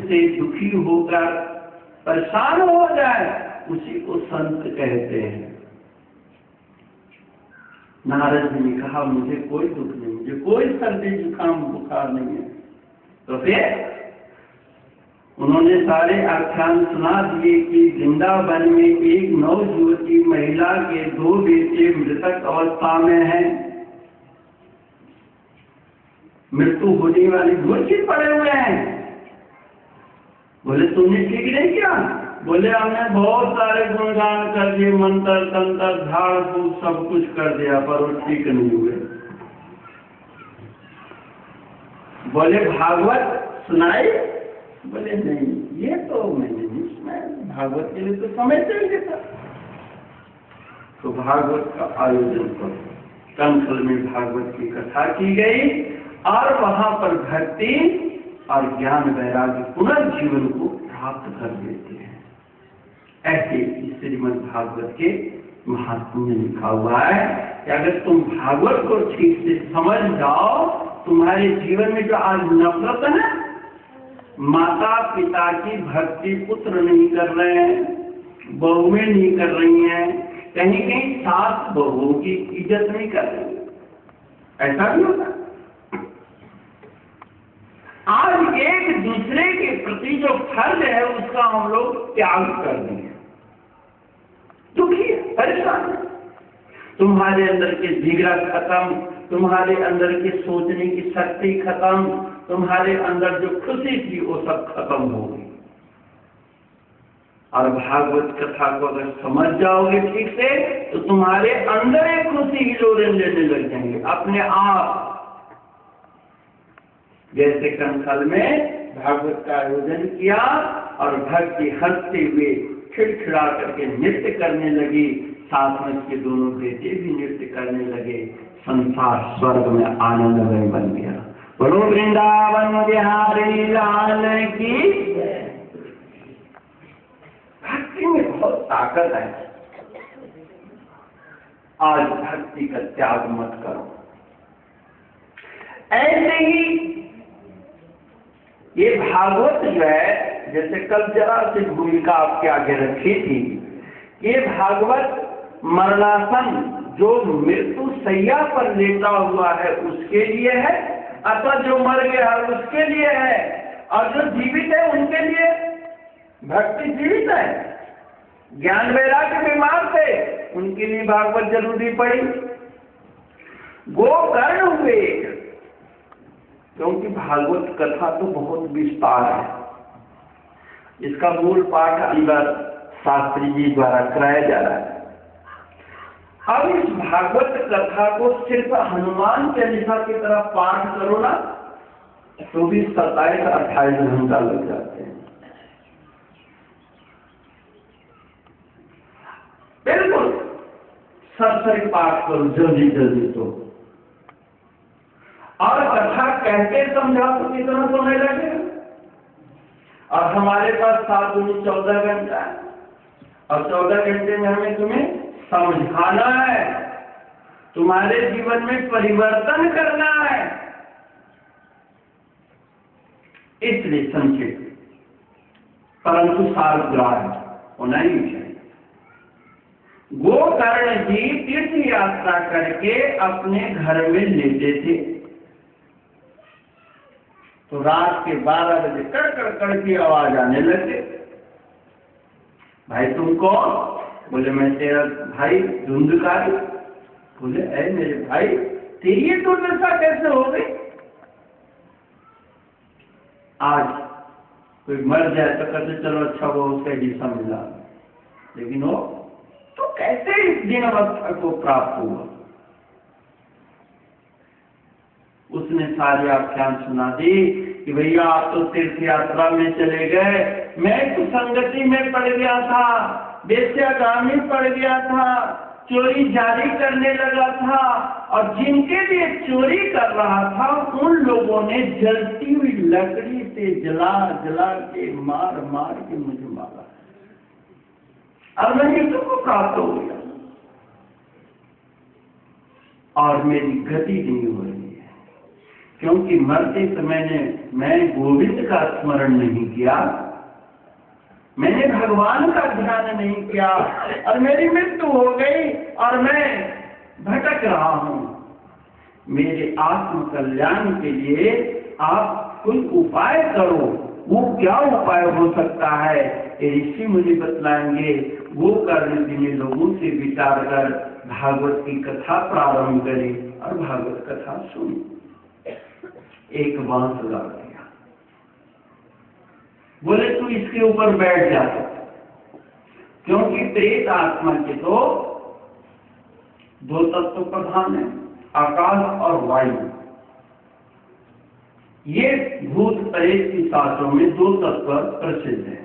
से दुखी होकर परेशान हो जाए उसी को संत कहते हैं। नारद जी ने कहा मुझे कोई दुख नहीं, मुझे कोई सर्दी जुकाम बुखार नहीं है। तो फिर उन्होंने सारे आख्यान सुना दिए कि वृंदावन में एक नवजुवती महिला के 2 बेटे मृतक अवस्था में हैं, मृत्यु होने वाली घोषित पड़े हुए हैं। बोले तुमने ठीक नहीं किया? बोले हमने बहुत सारे गुणगान कर दिए, मंत्र तंत्र झाड़ फूक सब कुछ कर दिया, पर वो ठीक नहीं हुए। बोले भागवत सुनाई? बोले नहीं, ये तो मैंने नहीं सुनाया, भागवत के लिए तो समय चाहिए था। तो भागवत का आयोजन करो। कंसल में भागवत की कथा की गई और वहां पर भक्ति और ज्ञान वैराग्य पुनर्जीवन को प्राप्त कर देते हैं। ऐसे श्रीमद् भागवत के महात्म्य में लिखा हुआ है कि अगर तुम भागवत को ठीक से समझ जाओ, तुम्हारे जीवन में जो आज नफरत है, माता पिता की भक्ति पुत्र नहीं कर रहे हैं, बहुएं नहीं कर रही हैं, कहीं कहीं सास बहुओं की इज्जत नहीं कर रही, ऐसा भी होता। आज एक दूसरे के प्रति जो फर्ज है उसका हम लोग त्याग कर देंगे, दुखी है, परेशान है। तुम्हारे अंदर के जिगरा खत्म, तुम्हारे अंदर के सोचने की शक्ति खत्म, तुम्हारे अंदर जो खुशी थी वो सब खत्म हो गई। और भागवत कथा को अगर समझ जाओगे ठीक से तो तुम्हारे अंदर एक खुशी हिलोरे लेने लग जाएंगे अपने आप। जैसे कंसल में भागवत का आयोजन किया और भक्ति हंसते हुए खिड़खिड़ा करके नृत्य करने लगी, साथ में उसके दोनों बेटे भी नृत्य करने लगे, संसार स्वर्ग में आनंदमय बन गया। बोलो वृंदावन बिहारी लाल की। भक्ति में बहुत ताकत है। आज भक्ति का त्याग मत करो। ऐसे ही ये भागवत जो है, जैसे कल जरा सी भूमिका आपके आगे रखी थी, ये भागवत मरणासन जो मृत्यु सैया पर लेटा हुआ है उसके लिए है, अथवा जो मर गया है उसके लिए है, और जो जीवित है उनके लिए। भक्ति जीवित है, ज्ञान वैराग्य बीमार थे, उनके लिए भागवत जरूरी पड़ी। गोकर्ण हुए, क्योंकि भागवत कथा तो बहुत विस्तार है। इसका मूल पाठ अंदर शास्त्री जी द्वारा कराया जा रहा है। अब इस भागवत कथा को सिर्फ हनुमान चालीसा की तरह पाठ करो ना तो भी 27-28 घंटा लग जाते हैं। बिल्कुल सर पाठ करो जल्दी जल्दी तो, और कथा कहते समझा तो कितना समय लगेगा। और हमारे पास 7-14 घंटा है, और 14 घंटे में हमें तुम्हें समझाना है, तुम्हारे जीवन में परिवर्तन करना है। इसलिए संक्षिप्त परंतु सारग्राह्य होना ही चाहिए। गोकर्ण जी तीर्थ यात्रा करके अपने घर में लेटे थे, तो रात के 12 बजे कड़ की आवाज आने लगे। भाई तुम कौन? बोले मैं तेरा भाई धुंधकारी। बोले ऐ मेरे भाई, तेरी दुर्दशा कैसे हो गई? आज कोई मर जाए तो कहते चलो अच्छा वो उसका हिस्सा मिला, लेकिन वो तो कैसे इस दिन अवस्था को प्राप्त हुआ? उसने सारी आख्यान सुना दी कि भैया आप तो तीर्थ यात्रा में चले गए, मैं कुसंगति में पड़ गया था, वेश्यागामी पड़ गया था, चोरी जारी करने लगा था, और जिनके लिए चोरी कर रहा था उन लोगों ने जलती हुई लकड़ी से जला जला के मार मार के मुझे मारा, और मैं मृत्यु को प्राप्त हो गया, और मेरी गति नहीं हो रही है। क्योंकि मरते समय मैं गोविंद का स्मरण नहीं किया, मैंने भगवान का ध्यान नहीं किया और मेरी मृत्यु हो गई और मैं भटक रहा हूं। मेरे आत्म कल्याण के लिए आप कोई उपाय करो। वो क्या उपाय हो सकता है, ये ऋषि मुनि बतलाएंगे। वो करने के लिए लोगों से विचार कर भागवत की कथा प्रारंभ करी और भागवत कथा सुनी। एक बांस गा दिया, बोले तू इसके ऊपर बैठ जा, क्योंकि प्रेत आत्मा के तो दो तत्व प्रधान है, आकाश और वायु। ये भूत प्रेत की शास्त्रों में दो तत्व प्रसिद्ध है,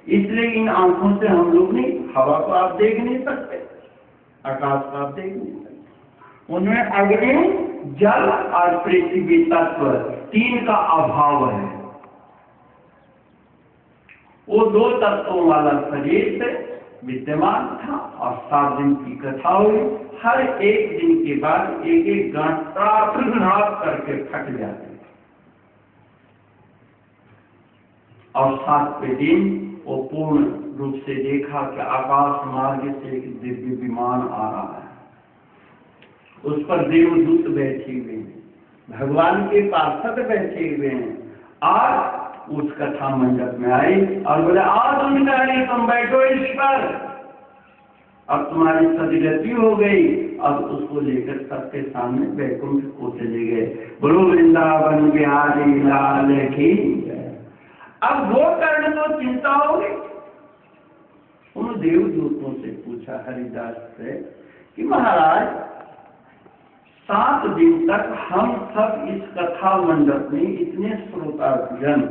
इसलिए इन आंखों से हम लोग नहीं, हवा को आप देख नहीं सकते, आकाश को आप देख नहीं सकते। उनमें अग्नि, जल और पृथ्वी तत्व तीन का अभाव है। वो दो तत्वों वाला शरीर से विद्यमान था और 7 दिन की कथा हुई। हर एक दिन के बाद एक एक गांठ करके फट जाते और 7वें दिन वो पूर्ण रूप से देखा कि आकाश मार्ग से एक दिव्य विमान आ रहा है, उस पर देवदूत बैठे हुए हैं, भगवान के पार्षद बैठे हुए हैं। आज उस कथा मंडप में आई और बोले आज उनका नहीं, तुम बैठो इस पर, अब तुम्हारी सदगति हो गई। अब उसको लेकर सबके सामने वैकुंठ को चले गए। बोलो वृंदावन बिहारी लाल की। अब वो कर्ण को चिंता हो गई। उन देवदूतों से पूछा हरिदास से कि महाराज 7 दिन तक हम सब इस कथा मंडप में इतने श्रोतागण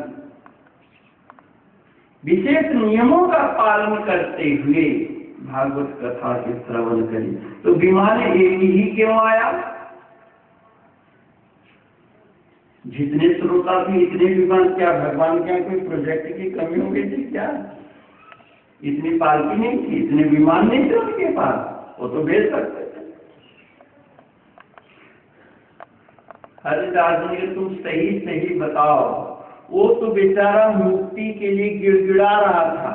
विशेष नियमों का पालन करते हुए भागवत कथा के श्रवण करी, तो विमान एक ही क्यों आया? जितने श्रोता थे इतने विमान, क्या भगवान के यहाँ कोई प्रोजेक्ट की कमी हो गई थी क्या? इतनी पालकी नहीं थी, इतने विमान नहीं थे उनके पास, वो तो भेज सकते थे। हरिदास जी तुम सही सही बताओ, वो तो बेचारा मुक्ति के लिए गिड़गिड़ा रहा था,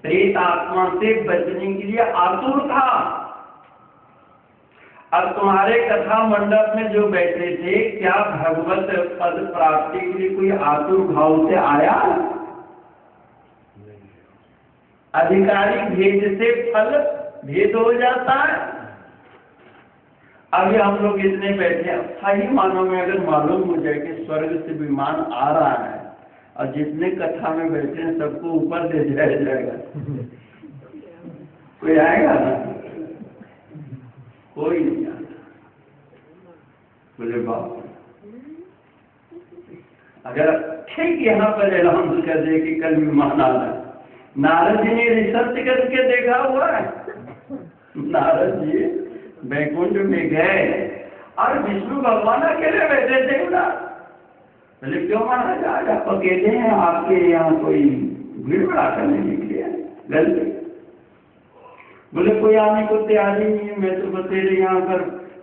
प्रेत आत्मा से बचने के लिए आतुर था। अब तुम्हारे कथा मंडप में जो बैठे थे, क्या भगवत पद प्राप्ति के लिए कोई आतुर भाव से आया? अधिकारी भेद से फल भेद हो जाता है। अभी हम लोग इतने बैठे, सही मानों में अगर मालूम हो जाए कि स्वर्ग से विमान आ रहा है और जितने कथा में बैठे हैं सबको ऊपर ले जाया जाएगा, कोई आएगा? कोई नहीं आता। बोले बाप, अगर ठीक यहाँ पर ऐलान कर दे कि कल विमान आ रहा है, नारद जी ने रिसर्च करके देखा हुआ है। नारद जी वैकुंठ में गए और विष्णु भगवान अकेले बैठे थे उधर। बोले क्यों महाराज आज आप अकेले हैं, आपके यहाँ कोई भीड़ भड़ा करने के लिए गलती? बोले कोई आने को तैयार ही नहीं है, मैं तो बतेरे यहाँ पर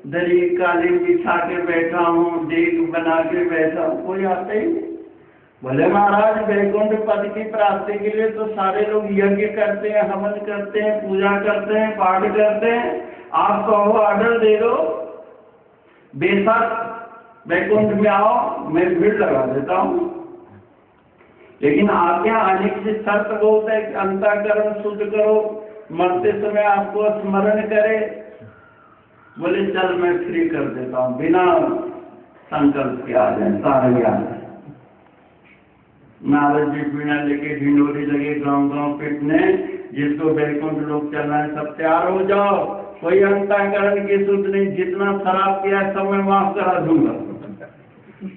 दरी कालीन बिछा के बैठा हूँ, देख बना के बैठा हूँ, कोई आता ही नहीं। बोले महाराज वैकुंठ पद की प्राप्ति के लिए तो सारे लोग यज्ञ करते हैं, हवन करते हैं, पूजा करते हैं, पाठ करते हैं। आप कहो ऑर्डर दे दो, बेशक वैकुंठ में आओ, मैं भीड़ लगा देता हूँ। लेकिन आपके यहाँ आने की शर्त बहुत है कि अंतःकरण शुद्ध करो, मरते समय आपको स्मरण करे। बोले चल मैं फ्री कर देता हूँ, बिना संकल्प के आ जाए, सारे आ जाए। नारद जी बिना लेके ढिंडोरी लगे गांव गांव पिटने, जिसको वैकुंठ लोग चलना है सब तैयार हो जाओ, कोई अंतःकरण की शुद्ध नहीं, जितना शराब पिया सब मैं माफ करा दूंगा,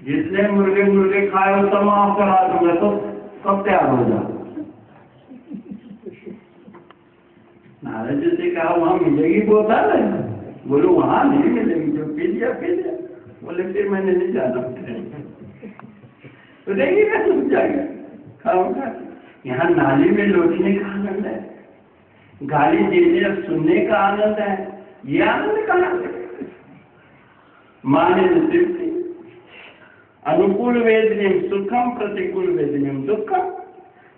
जितने मुर्गे खाए हो सब माफ करा दूंगा, तो सब तैयार हो जाओ। नारद जी से कहा वहां मिलेगी बोतल? बोलो वहां नहीं मिलेगी, जो पी लिया पी लिया। बोले फिर मैंने नहीं जाना, तो नहीं मैं सुन जाएगा खाऊंगा। यहाँ नाली में लौटने का आनंद है, गाली देने और सुनने का आनंद है, ये आनंद कहाँ से? माँ ने तृप्ति, अनुकूल वेदनीम सुखम, प्रतिकूल वेदनीम दुखम।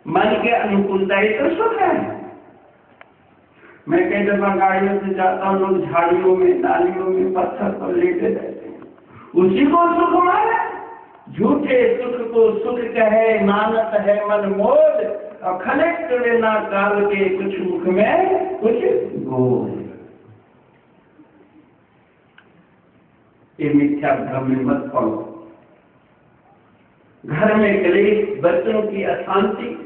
मन के अनुकूलता ही तो सुख है। मैं कई दफा गाड़ियों से जाता हूँ, लोग झाड़ियों में, नालियों में पत्थर पर लेटे रहते हैं, उसी को सुख माने। झूठे सुख को सुख कहे, मानत है मन मोद, और खलिक तुड़े ना काल के, कुछ मुख में कुछ गोद। ये मिथ्या भ्रम में मत पड़ो। घर में क्लेश, बच्चों की अशांति,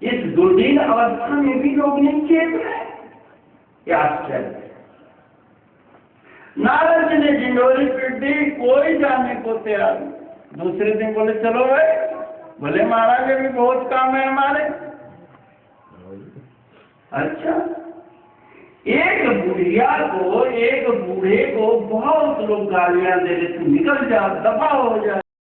इस दुर्दीन अवस्था में भी लोग नहीं चेत रहे। क्या आश्चर्य। नारद जी ने झिंडोरी पीट दी, कोई जाने को तैयार नहीं। दूसरे दिन बोले चलो भाई, बोले महाराज अभी बहुत काम है हमारे। अच्छा, एक बुढ़िया को, एक बूढ़े को बहुत लोग गालियां दे रहे थे, निकल जा, दफा हो जा,